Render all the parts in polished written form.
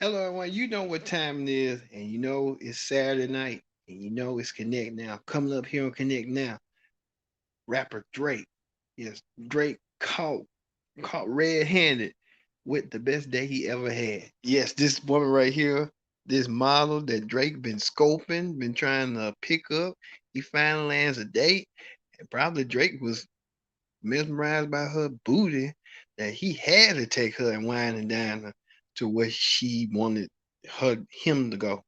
Hello, everyone. You know what time it is, and you know it's Saturday night, and you know it's Connect Now. Coming up here on Connect Now, rapper Drake. Yes, Drake caught red-handed with the best day he ever had. Yes, this woman right here, this model that Drake been scoping, been trying to pick up. He finally lands a date, and probably Drake was mesmerized by her booty that he had to take her and wine and dine her to where she wanted him to go.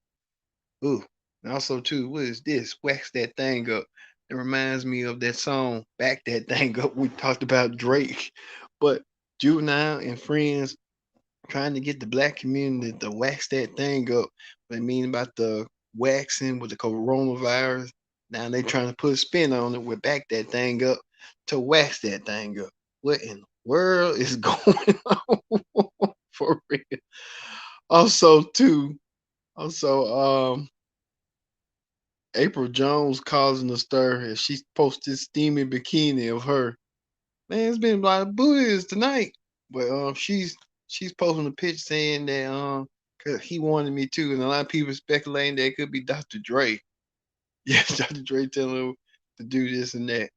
Ooh. And also too, what is this? Wax that thing up. It reminds me of that song, Back That Thing Up. We talked about Drake. But Juvenile and friends trying to get the black community to wax that thing up. What I mean about the waxing with the coronavirus. Now they trying to put a spin on it with back that thing up to wax that thing up. What in the world is going on for real? Also, too, also, April Jones causing a stir as she posted steamy bikini of her. Man, it's been a lot of booties tonight. But she's posting a picture saying that 'cause he wanted me to, and a lot of people speculating that it could be Dr. Dre. Yes, Dr. Dre telling her to do this and that.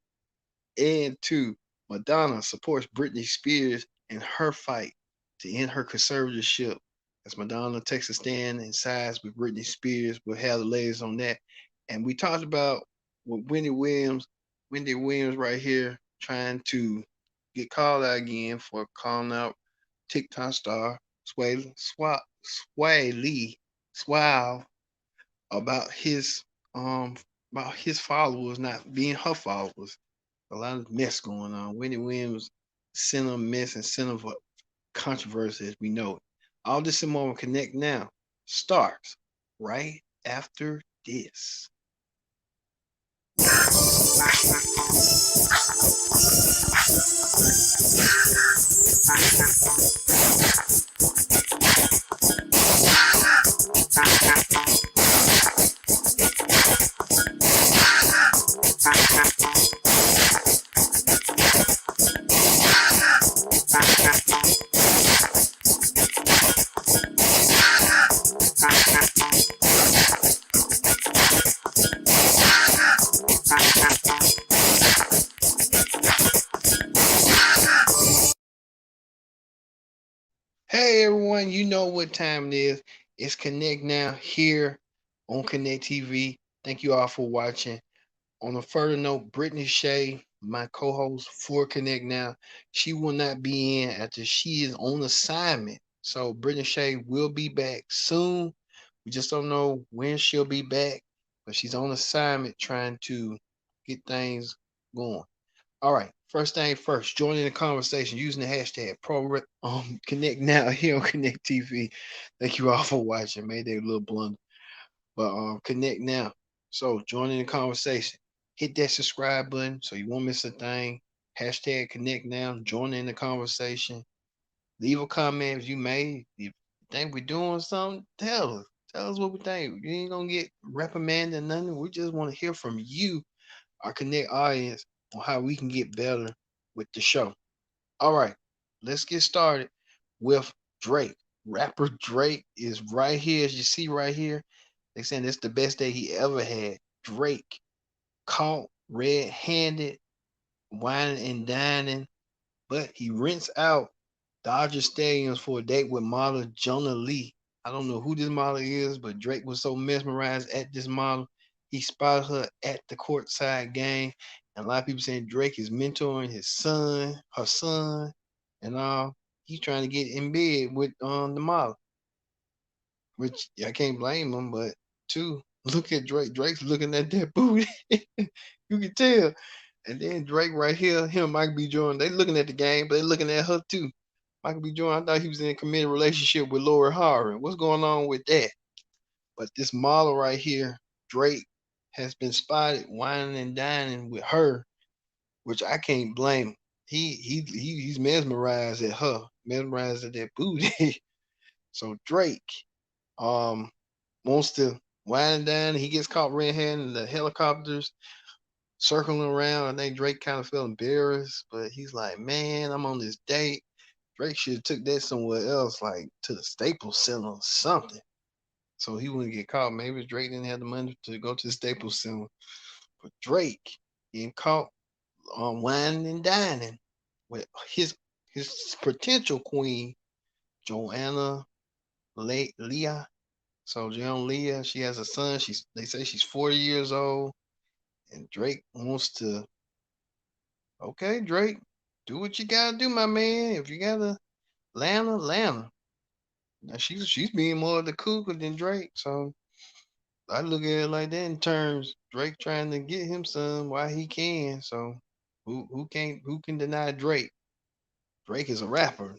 And two, Madonna supports Britney Spears in her fight to end her conservatorship. As Madonna takes a stand and sides with Britney Spears, we'll have the latest on that. And we talked about with Wendy Williams right here trying to get called out again for calling out TikTok star Sway Lee Swile about his um about his followers not being her followers. A lot of mess going on. Wendy Williams, center of mess and center of controversy as we know it. All this and more on Connect Now starts right after this. Hey everyone, you know what time it is. It's Connect Now here on Connect TV. Thank you all for watching. On a further note, Brittany Shea, my co-host for Connect Now, she will not be in after she is on assignment. So Brittany Shea will be back soon. We just don't know when she'll be back, but she's on assignment trying to get things going. All right. First thing first, join in the conversation using the hashtag Connect Now here on Connect TV. Thank you all for watching. Maybe a little blunder, but Connect Now. So join in the conversation. Hit that subscribe button so you won't miss a thing. Hashtag Connect Now. Join in the conversation. Leave a comment if you may. If you think we're doing something, tell us. Tell us what we think. You ain't gonna get reprimanded or nothing. We just want to hear from you, our Connect audience, on how we can get better with the show. All right, let's get started with Drake. Rapper Drake is right here, as you see right here. They saying it's the best day he ever had. Drake caught red-handed, whining and dining, but he rents out Dodger Stadiums for a date with model Jonah Lee. I don't know who this model is, but Drake was so mesmerized at this model, he spotted her at the courtside game. And a lot of people saying Drake is mentoring his son, her son, and all. He's trying to get in bed with the model, which I can't blame him. But two, look at Drake. Drake's looking at that booty. You can tell. And then Drake right here, him and Michael B. Jordan, they looking at the game, but they looking at her too. Michael B. Jordan, I thought he was in a committed relationship with Lori Harvey. What's going on with that? But this model right here, Drake, has been spotted whining and dining with her, which I can't blame him. He's mesmerized at her, mesmerized at that booty. So Drake um wants to wine and dine. He gets caught red-handed in the helicopters circling around. I think Drake kind of felt embarrassed, but he's like, man, I'm on this date. Drake should have took that somewhere else, like to the Staples Center or something, so he wouldn't get caught. Maybe Drake didn't have the money to go to the Staples Center, but Drake getting caught on whining and dining with his potential queen, Joanna Leah. So Joanna Leah, she has a son. They say she's 40 years old, and Drake wants to. Okay, Drake, do what you gotta do, my man. If you gotta Lana, Lana. Now she's being more of the cougar than Drake. So I look at it like that in terms Drake trying to get him some while he can. So who can deny Drake? Drake is a rapper.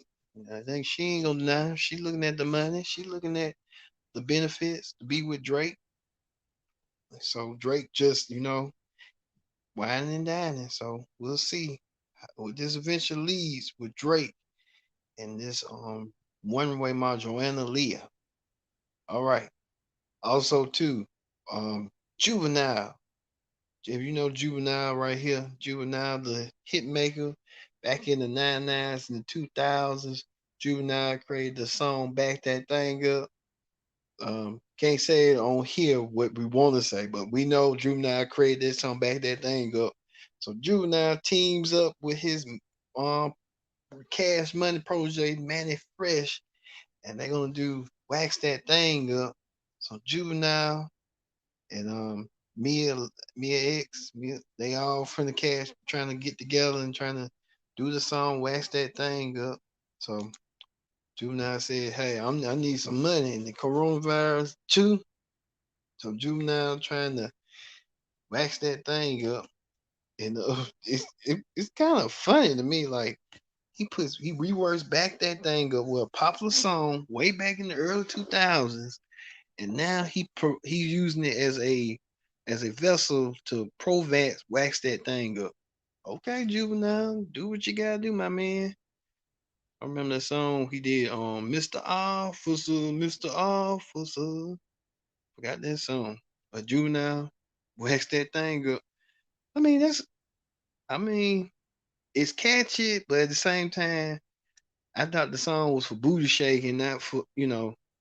I think she ain't gonna deny. She looking at the money. She looking at the benefits to be with Drake. So Drake just whining and dining. So we'll see what this eventually leads with Drake and this one way model Joanna Leah. All right. Also too, Juvenile. If you know Juvenile right here, Juvenile, the hit maker, back in the 99s and the 2000s, Juvenile created the song Back That Thing Up. Can't say it on here what we want to say, but we know Juvenile created this song Back That Thing Up. So Juvenile teams up with his um Cash Money project, Manny Fresh, and they're gonna do Wax That Thing Up. So Juvenile and Mia Mia, they all from the Cash trying to get together and trying to do the song Wax That Thing Up. So Juvenile said, "Hey, I need some money in the coronavirus too." So Juvenile trying to wax that thing up, and it's kind of funny to me. Like he reworks back that thing up with a popular song way back in the early 2000s, and now he's using it as a vessel to wax that thing up. Okay, Juvenile, do what you gotta do, my man. I remember that song he did Mr. Officer, Mr. Officer. Forgot that song. A Juvenile, wax that thing up. I mean, I mean, it's catchy, but at the same time, I thought the song was for booty shaking, not for,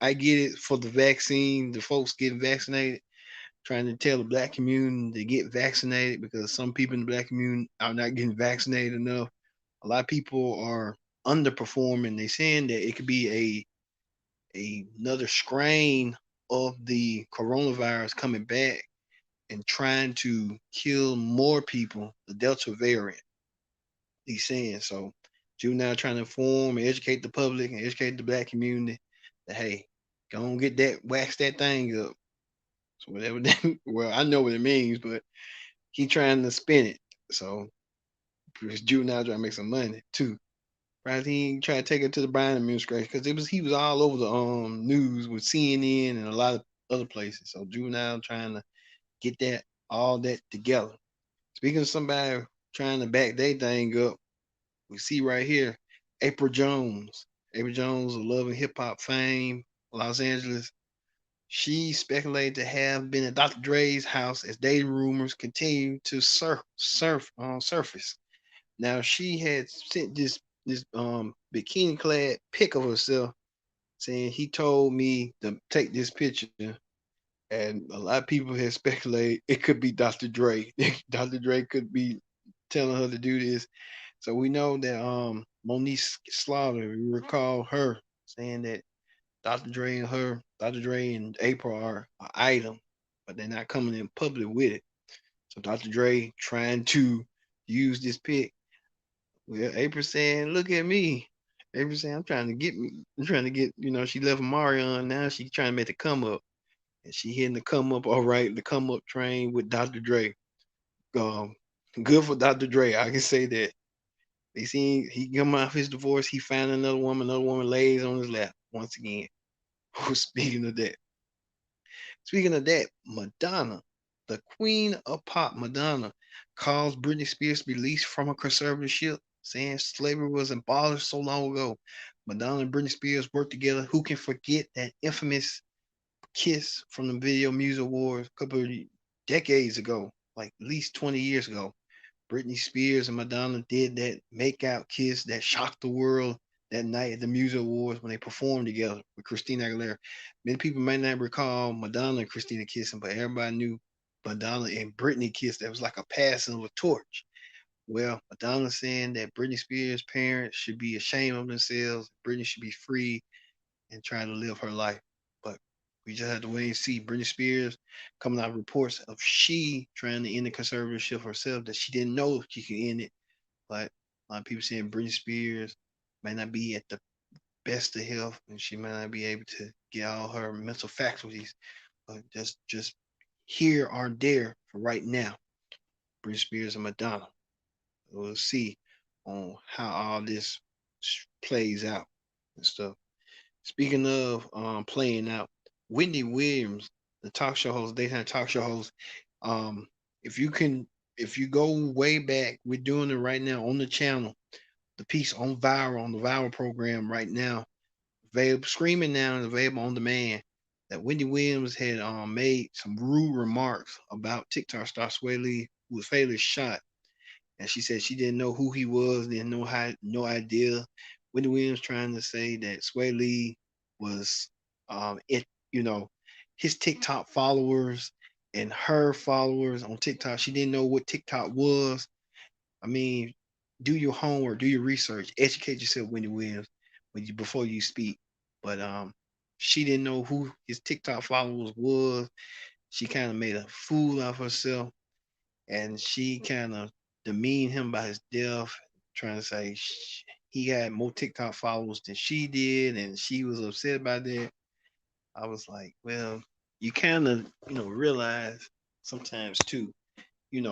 I get it for the vaccine, the folks getting vaccinated, trying to tell the black community to get vaccinated because some people in the black community are not getting vaccinated enough. A lot of people are underperforming. They saying that it could be another strain of the coronavirus coming back and trying to kill more people, the Delta variant. He's saying so. Juvenile trying to inform and educate the public and educate the black community that hey, go and get that wax that thing up. So whatever that, well, I know what it means, but he trying to spin it. So Juvenile trying to make some money too. Right? He tried to take it to the Biden administration because he was all over the news with CNN and a lot of other places. So Juvenile trying to get that all that together. Speaking of somebody trying to back their thing up, we see right here April Jones. April Jones of Love and Hip Hop fame, Los Angeles. She speculated to have been at Dr. Dre's house as dating rumors continue to surface. Now she had sent this bikini clad pic of herself saying he told me to take this picture, and a lot of people have speculated it could be Dr. Dre. Dr. Dre could be telling her to do this. So we know that Monique Slaughter, we recall her saying that Dr. Dre and April are an item, but they're not coming in public with it. So Dr. Dre trying to use this pic. Well, April saying, "Look at me." April saying, I'm trying to get, she left Marion. Now she trying to make the come up. And she hitting the come up, all right, the come up train with Dr. Dre. Um, Good for Dr. Dre. I can say that. They seen he come off his divorce, he found another woman lays on his lap once again. Speaking of that, Madonna, the queen of pop, Madonna, calls Britney Spears released from a conservatorship, saying slavery was abolished so long ago. Madonna and Britney Spears worked together. Who can forget that infamous kiss from the Video Music Awards a couple of decades ago, like at least 20 years ago? Britney Spears and Madonna did that make out kiss that shocked the world that night at the music awards when they performed together with Christina Aguilera. Many people may not recall Madonna and Christina kissing, but everybody knew Madonna and Britney kissed. That was like a passing of a torch. Well, Madonna saying that Britney Spears' parents should be ashamed of themselves. Britney should be free and try to live her life. But we just have to wait and see. Britney Spears coming out with reports of she trying to end the conservatorship herself, that she didn't know she could end it. But a lot of people saying Britney Spears might not be at the best of health and she might not be able to get all her mental faculties. But just here or there for right now, Britney Spears and Madonna. We'll see on how all this plays out and stuff. Speaking of playing out, Wendy Williams, the talk show host, daytime talk show host, um, if you can, if you go way back, we're doing it right now on the channel. The piece on the viral program right now, available screaming now and available on demand. That Wendy Williams had made some rude remarks about TikTok star Sway Lee, who was fatally shot, and she said she didn't know who he was, didn't know how, no idea. Wendy Williams trying to say that Sway Lee was, it, you know, his TikTok followers and her followers on TikTok. She didn't know what TikTok was. I mean, do your homework, do your research, educate yourself, Wendy Williams, before you speak. But she didn't know who his TikTok followers was. She kind of made a fool of herself, and she kind of demeaned him by his death, trying to say he had more TikTok followers than she did, and she was upset about that. I was like, well, you kind of, realize sometimes too, you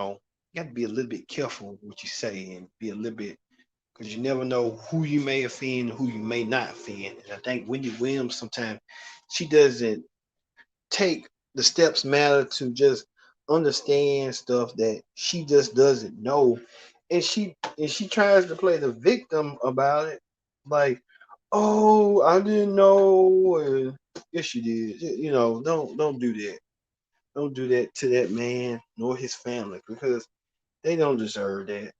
got to be a little bit careful what you say and be a little bit, because you never know who you may offend, who you may not offend. And I think Wendy Williams sometimes she doesn't take the steps matter to just understand stuff that she just doesn't know, and she tries to play the victim about it, like, oh, I didn't know, and yes you did. Don't do that. Don't do that to that man nor his family, because they don't deserve that.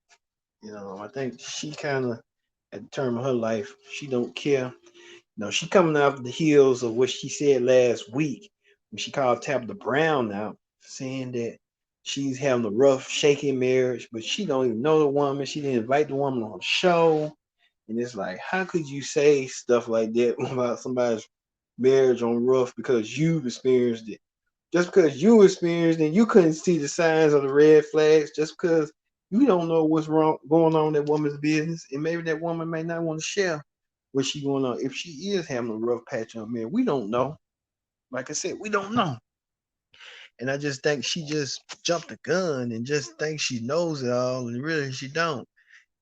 I think she kind of, at the term of her life, she don't care. She coming off the heels of what she said last week when she called Tabitha Brown out, saying that she's having a rough, shaky marriage, but she don't even know the woman. She didn't invite the woman on the show. And it's like, how could you say stuff like that about somebody's marriage on rough because you've experienced it? Just because you experienced it, you couldn't see the signs of the red flags, just because you don't know what's wrong going on in that woman's business. And maybe that woman may not want to share what she going on. If she is having a rough patch on man, we don't know. Like I said, we don't know. And I just think she just jumped the gun and just thinks she knows it all, and really she don't.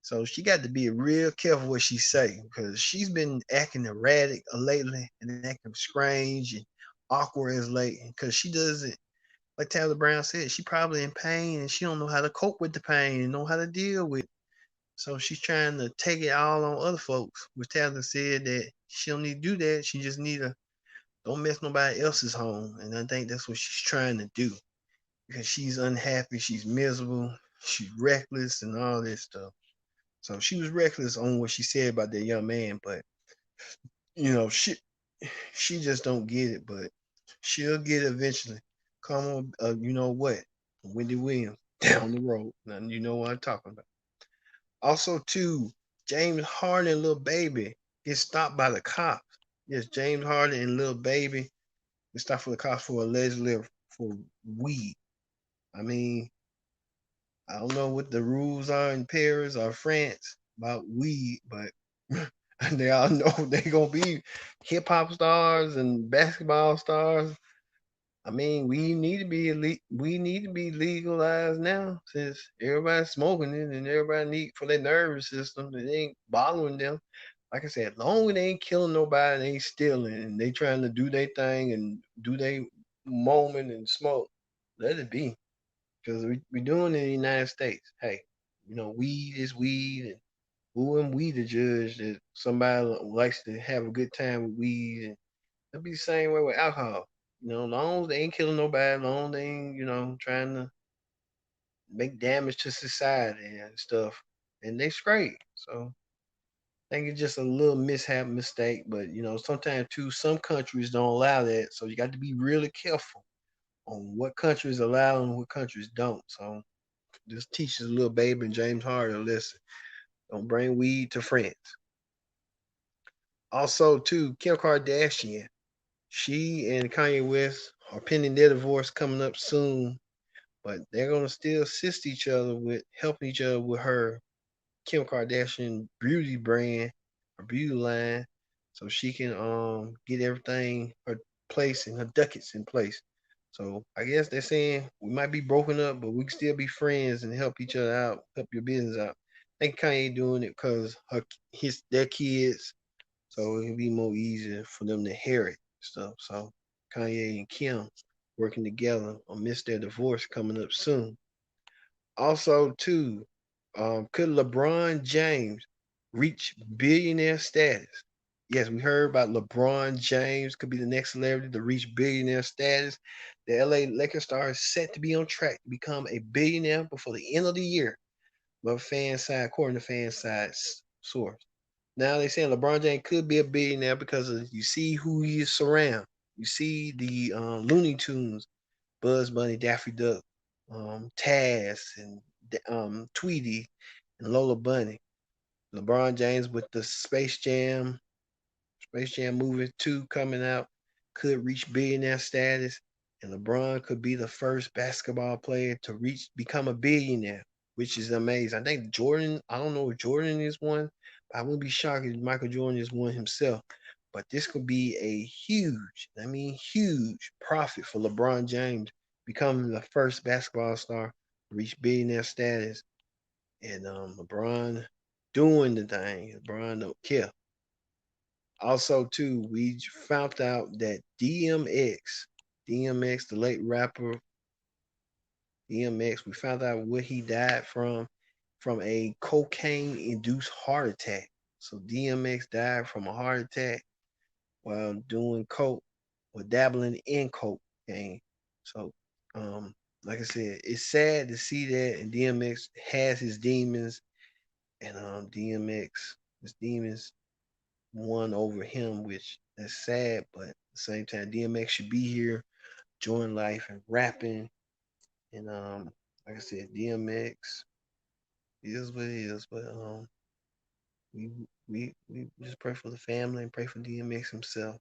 So she got to be real careful what she say, because she's been acting erratic lately and acting strange and awkward as late, because she doesn't, like Tyler Brown said, she probably in pain and she don't know how to cope with the pain and know how to deal with it. So she's trying to take it all on other folks. Which Tyler said that she don't need to do that. She just need to don't mess nobody else's home. And I think that's what she's trying to do, because she's unhappy, she's miserable, she's reckless and all this stuff. So she was reckless on what she said about that young man, but she just don't get it, but she'll get it eventually. Come on, you know what? Wendy Williams down the road. Now you know what I'm talking about. Also, too, James Harden and Lil Baby get stopped by the cops. Yes, James Harden and Lil Baby get stopped for the cops for allegedly for weed. I mean, I don't know what the rules are in Paris or France about weed, but they all know they gonna be hip hop stars and basketball stars. I mean, we need to be legalized now, since everybody's smoking it and everybody need for their nervous system. It ain't bothering them. Like I said, long as they ain't killing nobody, they ain't stealing, and they trying to do their thing and do their moment and smoke, let it be. Because we doing it in the United States. Hey, weed is weed, and who am we to judge that somebody likes to have a good time with weed? And it'll be the same way with alcohol. Long as they ain't killing nobody, long as they ain't, trying to make damage to society and stuff, and they straight. So I think it's just a little mishap mistake, but sometimes too, some countries don't allow that. So you got to be really careful on what countries allow and what countries don't. So this teaches little baby and James Harden, listen, don't bring weed to France. Also, too, Kim Kardashian, she and Kanye West are pending their divorce coming up soon, but they're gonna still assist each other with helping each other with her Kim Kardashian beauty brand or beauty line, so she can get everything her place and her ducats in place. So I guess they're saying we might be broken up, but we can still be friends and help each other out, help your business out. I think Kanye doing it because their kids, so it'll be more easier for them to inherit stuff. So Kanye and Kim working together amidst their divorce coming up soon. Also, too, could LeBron James reach billionaire status? Yes, we heard about LeBron James could be the next celebrity to reach billionaire status. The LA Lakers star is set to be on track to become a billionaire before the end of the year. But fan side, according to fan side source. Now they saying LeBron James could be a billionaire because of you see who he is surround. You see the Looney Tunes, Bugs Bunny, Daffy Duck, Taz, and Tweety, and Lola Bunny. LeBron James with the Space Jam movie 2 coming out could reach billionaire status, and LeBron could be the first basketball player to become a billionaire, which is amazing. I think Jordan, I don't know if Jordan is one, but I wouldn't be shocked if Michael Jordan is one himself. But this could be a huge, I mean huge profit for LeBron James becoming the first basketball star to reach billionaire status. And LeBron doing the thing. LeBron don't care. Also, too, we found out that DMX, the late rapper DMX, we found out what he died from a cocaine-induced heart attack. So DMX died from a heart attack while doing coke or dabbling in cocaine. So, like I said, it's sad to see that, and DMX has his demons, and his demons won over him, which that's sad, but at the same time, DMX should be here, enjoying life and rapping. And like I said, DMX is what it is. But we we just pray for the family and pray for DMX himself.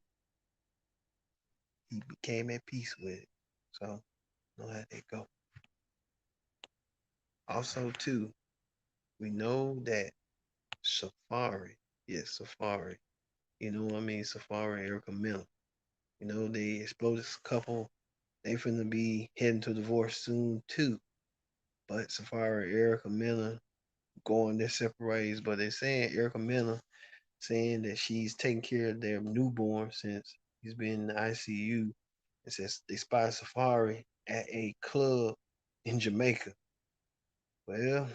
He became at peace with it. So know how that go. Also, too, we know that Safari, yes, Safari. You know what I mean? Safari and Erica Miller. You know, they exploded couple. They finna be heading to divorce soon too. But Safari and Erica Miller going their separate ways. But they're saying Erica Miller saying that she's taking care of their newborn since he's been in the ICU. It says they spotted Safari at a club in Jamaica. Well,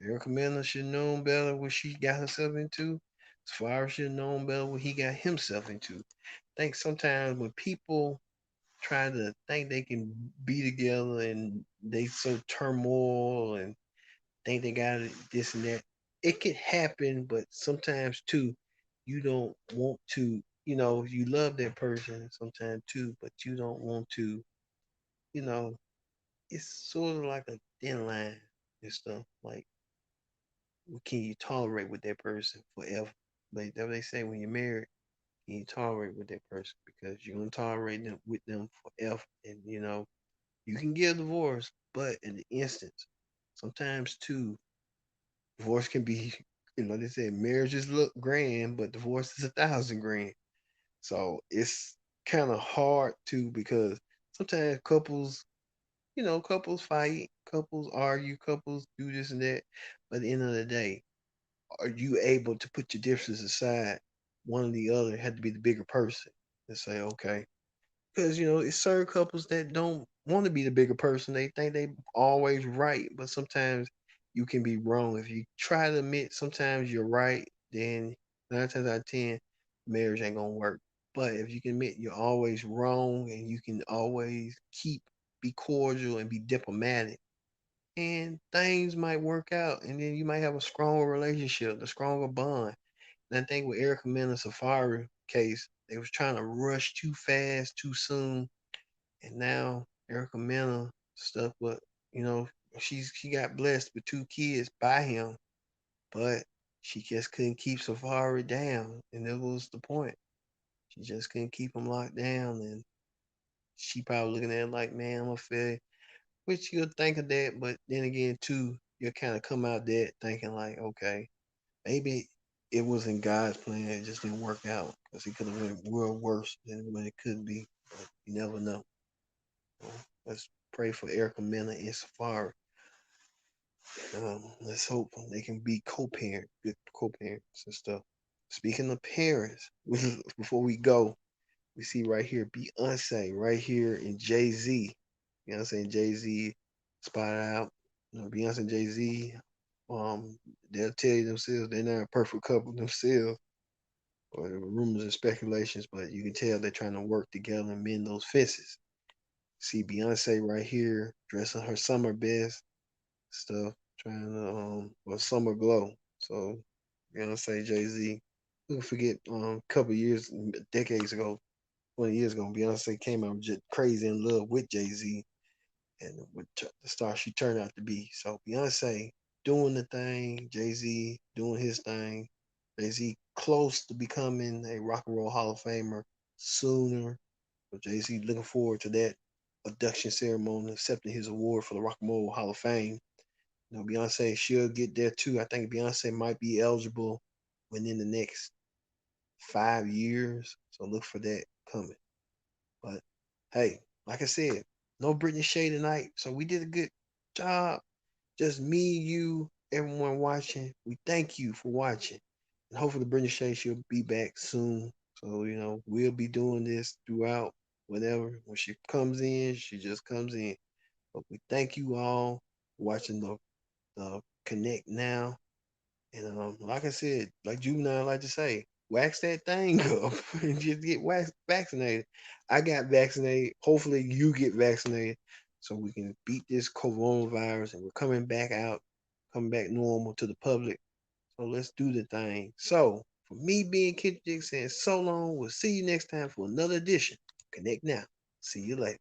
Erica Miller should have known better what she got herself into. Safari should have known better what he got himself into. I think sometimes when people try to think they can be together and they so turmoil and think they got it, this and that. It could happen, but sometimes too, you don't want to, you love that person sometimes too, but you don't want to, you know, it's sort of like a thin line and stuff. Like, what can you tolerate with that person forever? Like that what they say when you're married, can you tolerate with that person because you're gonna tolerate them with them forever, and you can get a divorce, but in the instance, sometimes too, divorce can be, they say marriages look grand, but divorce is 1,000 grand. So it's kind of hard to because sometimes couples fight, couples argue, couples do this and that. But at the end of the day, are you able to put your differences aside? One or the other had to be the bigger person and say, okay, because it's certain couples that don't want to be the bigger person. They think they always right, but sometimes you can be wrong. If you try to admit sometimes you're right, then 9 times out of 10, marriage ain't gonna work. But if you can admit you're always wrong and you can always be cordial and be diplomatic, and things might work out, and then you might have a stronger relationship, a stronger bond. And I think with Erica Mena Safari case, they was trying to rush too fast, too soon, and now Erica Mena stuff. But you know, she got blessed with 2 kids by him, but she just couldn't keep Safari down, and that was the point. She just couldn't keep him locked down, and she probably looking at it like, man, I'm a failure. Which you'll think of that, but then again, too, you'll kind of come out that thinking like, okay, maybe it wasn't God's plan. It just didn't work out because he could have went world worse than what it could be. But you never know. So let's pray for Erica Mena and Safari. Let's hope they can be good co-parents and stuff. Speaking of parents, before we go, we see right here Beyonce right here and Jay-Z. Beyonce and Jay-Z spotted out. You know, Beyonce and Jay-Z, they'll tell you themselves they're not a perfect couple themselves, or the rumors and speculations, but you can tell they're trying to work together and mend those fences. See Beyonce right here dressing her summer best stuff, trying to summer glow. So Beyonce, Jay-Z. Who forget a couple years, decades ago, 20 years ago, Beyonce came out just crazy in love with Jay-Z and with the star she turned out to be. So Beyonce doing the thing, Jay-Z doing his thing, Jay-Z close to becoming a Rock and Roll Hall of Famer sooner. So Jay-Z looking forward to that induction ceremony, accepting his award for the Rock and Roll Hall of Fame. You know, Beyonce she'll get there too. I think Beyonce might be eligible within the next 5 years. So look for that coming. But hey, like I said, no Britney Shea tonight. So we did a good job. Just me, you, everyone watching. We thank you for watching. And hopefully Britney Shea she'll be back soon. So, you know, we'll be doing this throughout whenever. When she comes in, she just comes in. But we thank you all for watching the Connect Now. And like I said, like Juvenile like to say, wax that thing up and just get vaccinated. I got vaccinated. Hopefully you get vaccinated so we can beat this coronavirus and we're coming back out, coming back normal to the public. So let's do the thing. So for me being Kid Dick saying so long, we'll see you next time for another edition. Connect Now. See you later.